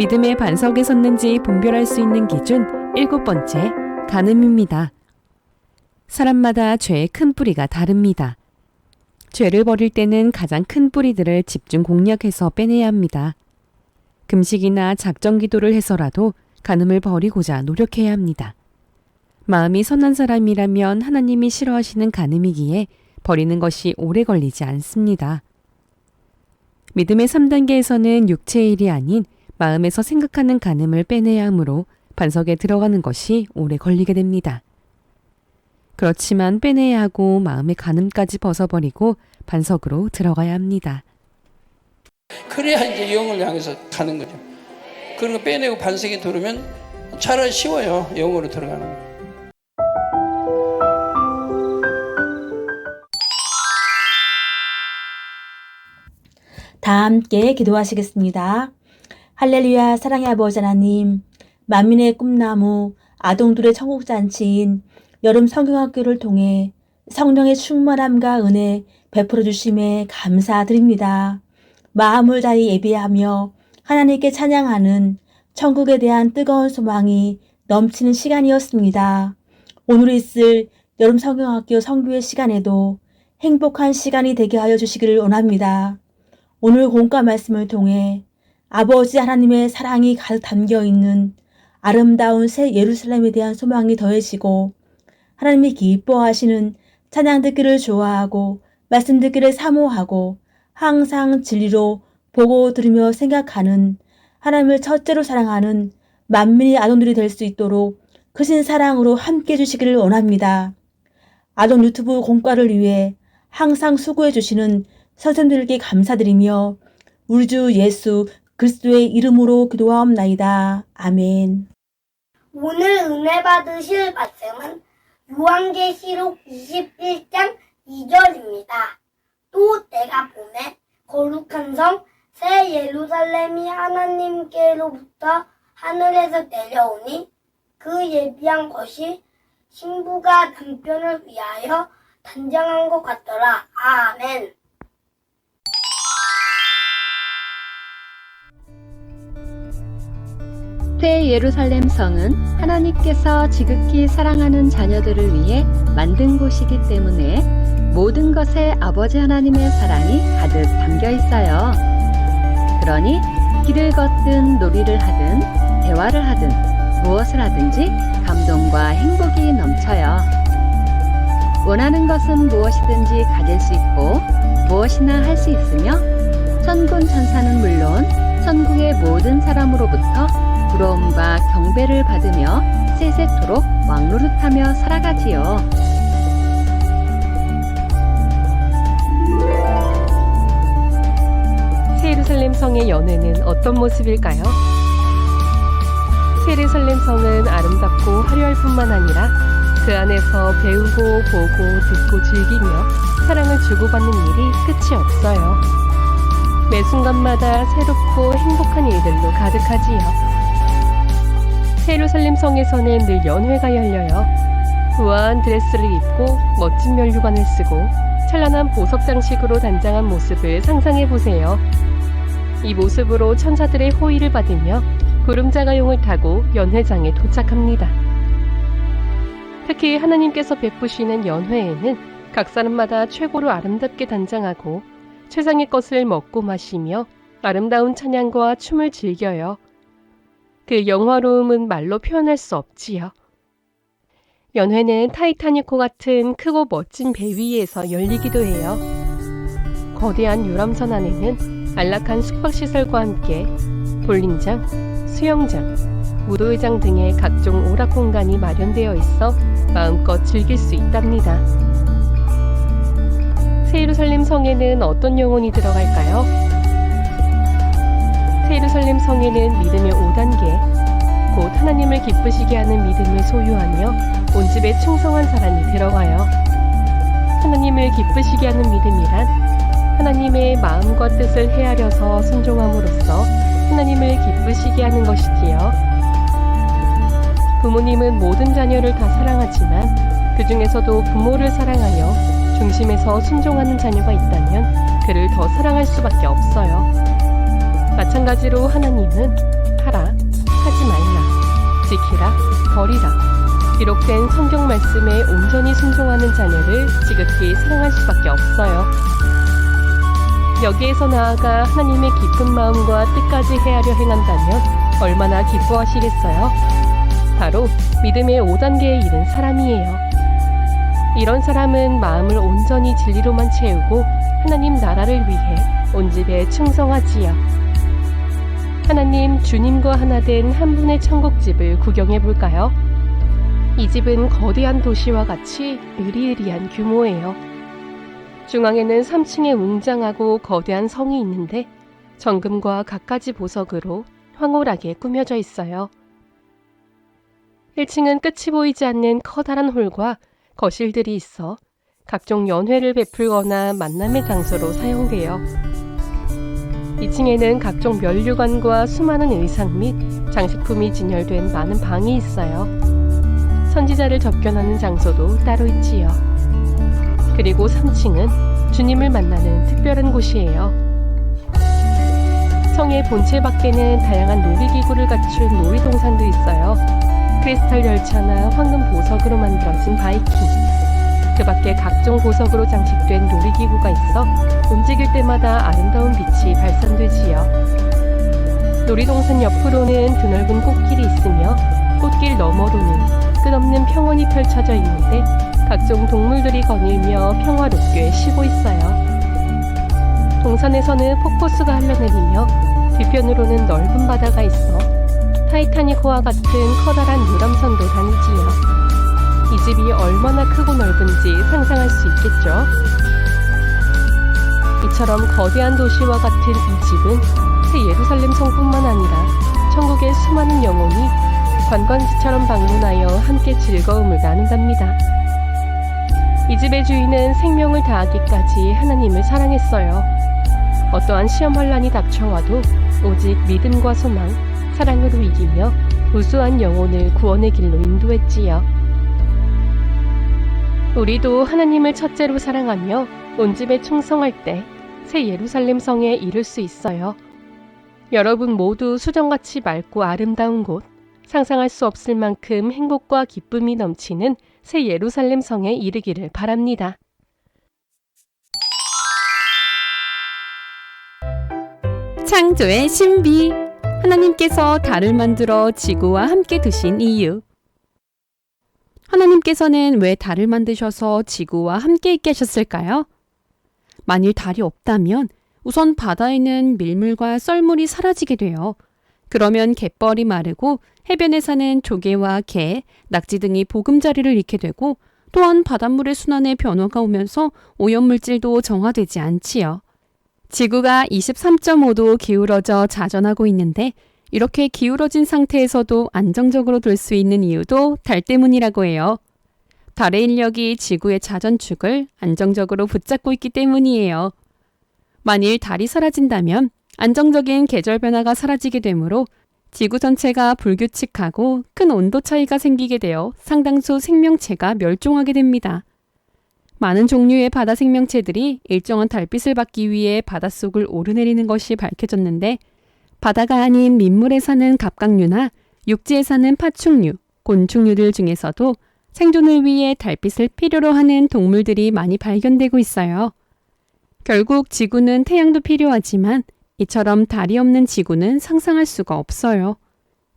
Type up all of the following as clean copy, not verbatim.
믿음의 반석에 섰는지 분별할 수 있는 기준 7번째, 간음입니다. 사람마다 죄의 큰 뿌리가 다릅니다. 죄를 버릴 때는 가장 큰 뿌리들을 집중 공략해서 빼내야 합니다. 금식이나 작정 기도를 해서라도 간음을 버리고자 노력해야 합니다. 마음이 선한 사람이라면 하나님이 싫어하시는 간음이기에 버리는 것이 오래 걸리지 않습니다. 믿음의 3단계에서는 육체의 일이 아닌 마음에서 생각하는 간음을 빼내야 하므로 반석에 들어가는 것이 오래 걸리게 됩니다. 그렇지만 빼내야 하고 마음의 간음까지 벗어버리고 반석으로 들어가야 합니다. 그래야 이제 영을 향해서 가는 거죠. 그런 거 빼내고 반석에 들어오면 차라리 쉬워요. 영으로 들어가는 거. 다 함께 기도하시겠습니다. 할렐루야. 사랑의 아버지 하나님, 만민의 꿈나무, 아동들의 천국잔치인 여름 성경학교를 통해 성령의 충만함과 은혜 베풀어 주심에 감사드립니다. 마음을 다해 예배하며 하나님께 찬양하는 천국에 대한 뜨거운 소망이 넘치는 시간이었습니다. 오늘 있을 여름 성경학교 성교의 시간에도 행복한 시간이 되게 하여 주시기를 원합니다. 오늘 공과 말씀을 통해 아버지 하나님의 사랑이 가득 담겨 있는 아름다운 새 예루살렘에 대한 소망이 더해지고 하나님이 기뻐하시는 찬양 듣기를 좋아하고 말씀 듣기를 사모하고 항상 진리로 보고 들으며 생각하는 하나님을 첫째로 사랑하는 만민의 아동들이 될 수 있도록 크신 사랑으로 함께 해주시기를 원합니다. 아동 유튜브 공과를 위해 항상 수고해 주시는 선생님들께 감사드리며 우리 주 예수 그리스도의 이름으로 기도하옵나이다. 아멘. 오늘 은혜 받으실 말씀은 요한계시록 21장 2절입니다. 또 내가 보매 거룩한 성 새 예루살렘이 하나님께로부터 하늘에서 내려오니 그 예비한 것이 신부가 남편을 위하여 단장한 것 같더라. 아멘. 새 예루살렘 성은 하나님께서 지극히 사랑하는 자녀들을 위해 만든 곳이기 때문에 모든 것에 아버지 하나님의 사랑이 가득 담겨 있어요. 그러니 길을 걷든 놀이를 하든 대화를 하든 무엇을 하든지 감동과 행복이 넘쳐요. 원하는 것은 무엇이든지 가질 수 있고 무엇이나 할 수 있으며 천군 천사는 물론 천국의 모든 사람으로부터 부러움과 경배를 받으며 세세토록 왕노릇하며 살아가지요. 새 예루살렘 성의 연회는 어떤 모습일까요? 새 예루살렘 성은 아름답고 화려할 뿐만 아니라 그 안에서 배우고 보고 듣고 즐기며 사랑을 주고받는 일이 끝이 없어요. 매 순간마다 새롭고 행복한 일들로 가득하지요. 새 예루살렘 성에서는 늘 연회가 열려요. 우아한 드레스를 입고 멋진 면류관을 쓰고 찬란한 보석 장식으로 단장한 모습을 상상해 보세요. 이 모습으로 천사들의 호의를 받으며 구름자가용을 타고 연회장에 도착합니다. 특히 하나님께서 베푸시는 연회에는 각 사람마다 최고로 아름답게 단장하고 최상의 것을 먹고 마시며 아름다운 찬양과 춤을 즐겨요. 그 영화로움은 말로 표현할 수 없지요. 연회는 타이타닉호 같은 크고 멋진 배 위에서 열리기도 해요. 거대한 유람선 안에는 안락한 숙박시설과 함께 볼링장, 수영장, 무도회장 등의 각종 오락 공간이 마련되어 있어 마음껏 즐길 수 있답니다. 새 예루살렘 성에는 어떤 영혼이 들어갈까요? 새 예루살렘 성에는 믿음의 5단계, 곧 하나님을 기쁘시게 하는 믿음을 소유하며 온 집에 충성한 사람이 들어가요. 하나님을 기쁘시게 하는 믿음이란 하나님의 마음과 뜻을 헤아려서 순종함으로써 하나님을 기쁘시게 하는 것이지요. 부모님은 모든 자녀를 다 사랑하지만 그 중에서도 부모를 사랑하여 중심에서 순종하는 자녀가 있다면 그를 더 사랑할 수밖에 없어요. 마찬가지로 하나님은 하라, 하지 말라, 지키라, 버리라. 기록된 성경 말씀에 온전히 순종하는 자녀를 지극히 사랑할 수밖에 없어요. 여기에서 나아가 하나님의 깊은 마음과 뜻까지 헤아려 행한다면 얼마나 기뻐하시겠어요? 바로 믿음의 5단계에 이른 사람이에요. 이런 사람은 마음을 온전히 진리로만 채우고 하나님 나라를 위해 온 집에 충성하지요. 하나님 주님과 하나 된 한 분의 천국집을 구경해 볼까요? 이 집은 거대한 도시와 같이 으리으리한 규모예요. 중앙에는 3층의 웅장하고 거대한 성이 있는데 정금과 갖가지 보석으로 황홀하게 꾸며져 있어요. 1층은 끝이 보이지 않는 커다란 홀과 거실들이 있어 각종 연회를 베풀거나 만남의 장소로 사용돼요. 2층에는 각종 면류관과 수많은 의상 및 장식품이 진열된 많은 방이 있어요. 선지자를 접견하는 장소도 따로 있지요. 그리고 3층은 주님을 만나는 특별한 곳이에요. 성의 본체 밖에는 다양한 놀이기구를 갖춘 놀이동산도 있어요. 크리스탈 열차나 황금 보석으로 만들어진 바이킹, 그 밖에 각종 보석으로 장식된 놀이기구가 있어 움직일 때마다 아름다운 빛이 발산되지요. 놀이동산 옆으로는 드넓은 꽃길이 있으며 꽃길 너머로는 끝없는 평원이 펼쳐져 있는데 각종 동물들이 거닐며 평화롭게 쉬고 있어요. 동산에서는 폭포수가 흘러내리며 뒤편으로는 넓은 바다가 있어 타이타닉호와 같은 커다란 유람선도 다니지요. 이 집이 얼마나 크고 넓은지 상상할 수 있겠죠? 이처럼 거대한 도시와 같은 이 집은 새 예루살렘 성뿐만 아니라 천국의 수많은 영혼이 관광지처럼 방문하여 함께 즐거움을 나눈답니다. 이 집의 주인은 생명을 다하기까지 하나님을 사랑했어요. 어떠한 시험 환란이 닥쳐와도 오직 믿음과 소망, 사랑으로 이기며 우수한 영혼을 구원의 길로 인도했지요. 우리도 하나님을 첫째로 사랑하며 온 집에 충성할 때 새 예루살렘 성에 이룰 수 있어요. 여러분 모두 수정같이 맑고 아름다운 곳, 상상할 수 없을 만큼 행복과 기쁨이 넘치는 새 예루살렘 성에 이르기를 바랍니다. 창조의 신비. 하나님께서 달을 만들어 지구와 함께 두신 이유. 하나님께서는 왜 달을 만드셔서 지구와 함께 있게 하셨을까요? 만일 달이 없다면 우선 바다에는 밀물과 썰물이 사라지게 돼요. 그러면 갯벌이 마르고 해변에 사는 조개와 게, 낙지 등이 보금자리를 잃게 되고 또한 바닷물의 순환에 변화가 오면서 오염물질도 정화되지 않지요. 지구가 23.5도 기울어져 자전하고 있는데 이렇게 기울어진 상태에서도 안정적으로 돌 수 있는 이유도 달 때문이라고 해요. 달의 인력이 지구의 자전축을 안정적으로 붙잡고 있기 때문이에요. 만일 달이 사라진다면 안정적인 계절 변화가 사라지게 되므로 지구 전체가 불규칙하고 큰 온도 차이가 생기게 되어 상당수 생명체가 멸종하게 됩니다. 많은 종류의 바다 생명체들이 일정한 달빛을 받기 위해 바닷속을 오르내리는 것이 밝혀졌는데 바다가 아닌 민물에 사는 갑각류나 육지에 사는 파충류, 곤충류들 중에서도 생존을 위해 달빛을 필요로 하는 동물들이 많이 발견되고 있어요. 결국 지구는 태양도 필요하지만 이처럼 달이 없는 지구는 상상할 수가 없어요.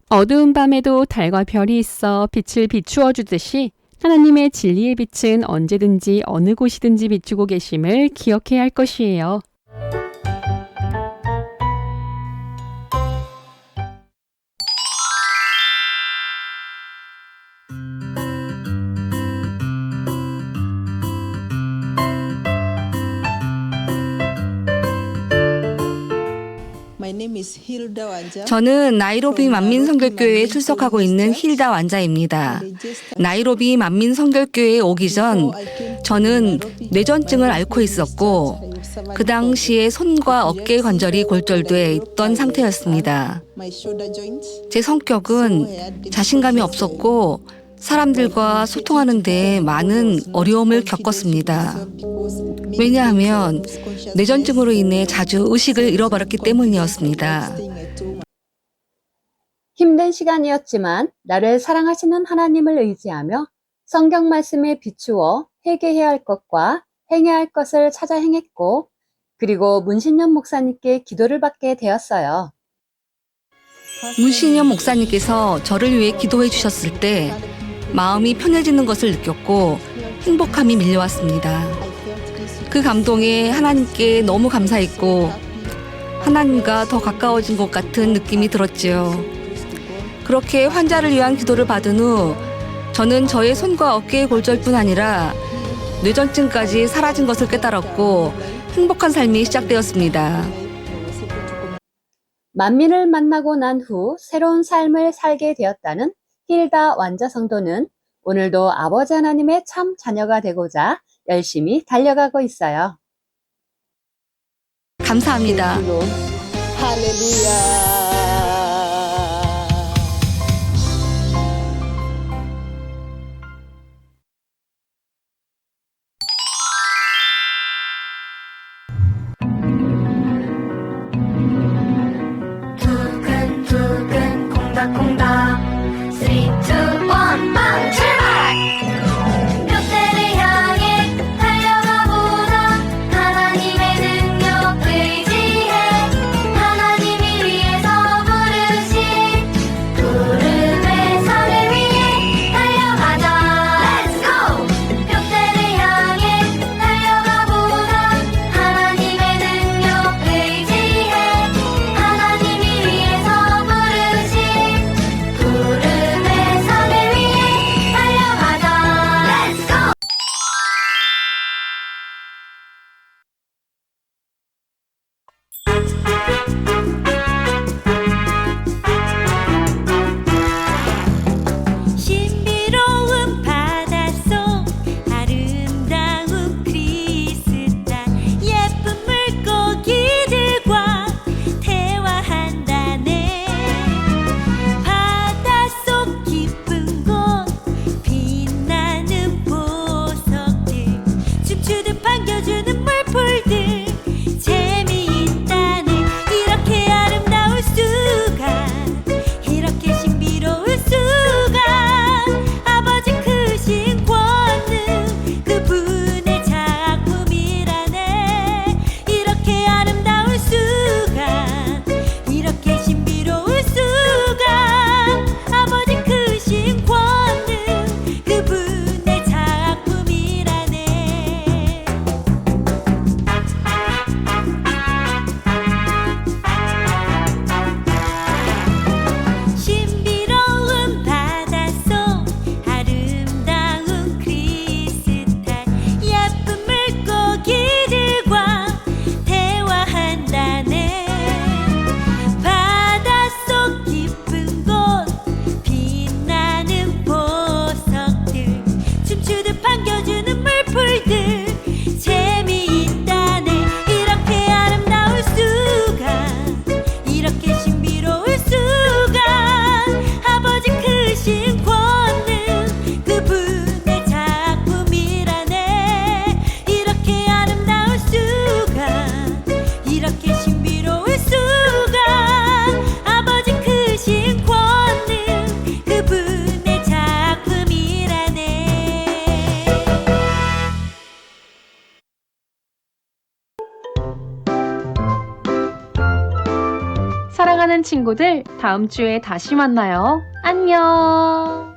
어두운 밤에도 달과 별이 있어 빛을 비추어 주듯이 하나님의 진리의 빛은 언제든지 어느 곳이든지 비추고 계심을 기억해야 할 것이에요. 저는 나이로비 만민성결교회에 출석하고 있는 힐다 완자입니다. 나이로비 만민성결교회에 오기 전 저는 뇌전증을 앓고 있었고 그 당시에 손과 어깨 관절이 골절돼 있던 상태였습니다. 제 성격은 자신감이 없었고 사람들과 소통하는 데 많은 어려움을 겪었습니다. 왜냐하면 뇌전증으로 인해 자주 의식을 잃어버렸기 때문이었습니다. 힘든 시간이었지만 나를 사랑하시는 하나님을 의지하며 성경 말씀에 비추어 회개해야 할 것과 행해야 할 것을 찾아 행했고, 그리고 문신영 목사님께 기도를 받게 되었어요. 문신영 목사님께서 저를 위해 기도해 주셨을 때 마음이 편해지는 것을 느꼈고 행복함이 밀려왔습니다. 그 감동에 하나님께 너무 감사했고 하나님과 더 가까워진 것 같은 느낌이 들었지요. 그렇게 환자를 위한 기도를 받은 후 저는 저의 손과 어깨의 골절뿐 아니라 뇌전증까지 사라진 것을 깨달았고 행복한 삶이 시작되었습니다. 만민을 만나고 난 후 새로운 삶을 살게 되었다는 힐다 완자 성도는 오늘도 아버지 하나님의 참 자녀가 되고자 열심히 달려가고 있어요. 감사합니다. 할렐루야. 두근두근 콩닥콩닥 3, 2, 1 빵 출발! 뼈대를 향해 달려가 보자. 하나님의 능력 의지해. 하나님이 위해서 부르신 구름의 산을 위해 달려가자. Let's go! 뼈대를 향해 달려가 보자. 하나님의 능력 의지해. 하나님이 위해서 부르신 구름의 산을 위해 달려가자. Let's go! 신비로운 바닷속 아름다운 크리스탈 예쁜 물고기들과 대화한다네. 바닷속 깊은 곳 빛나는 보석들 춤추듯 반겨주는 물풀들 재미있다네. 이렇게 아름다울 수가, 이렇게 신비로울 수가. 아버지 크신 권능 그분의 작품이라네. 이렇게 아름다울 수가, 이렇게 신비로울 수가. 아버지 크신 권능 그분의 작품이라네. 신비로운 바닷속 아름다운 크리스탈 예쁜 물고기들과 대화한다네. 바닷속 깊은 곳 빛나는 보석들 춤추듯 반겨주는 물풀들 재미있다네. 이렇게 아름다울 수가, 이렇게 신비로울 수가. 아버지 크신 권능 그분의 작품이라네. 이렇게 아름다울 수가, 이렇게 신비로울 수가. 아버지 크신 권능 그분의 작품이라네. 사랑하는 친구들, 다음 주에 다시 만나요. 안녕!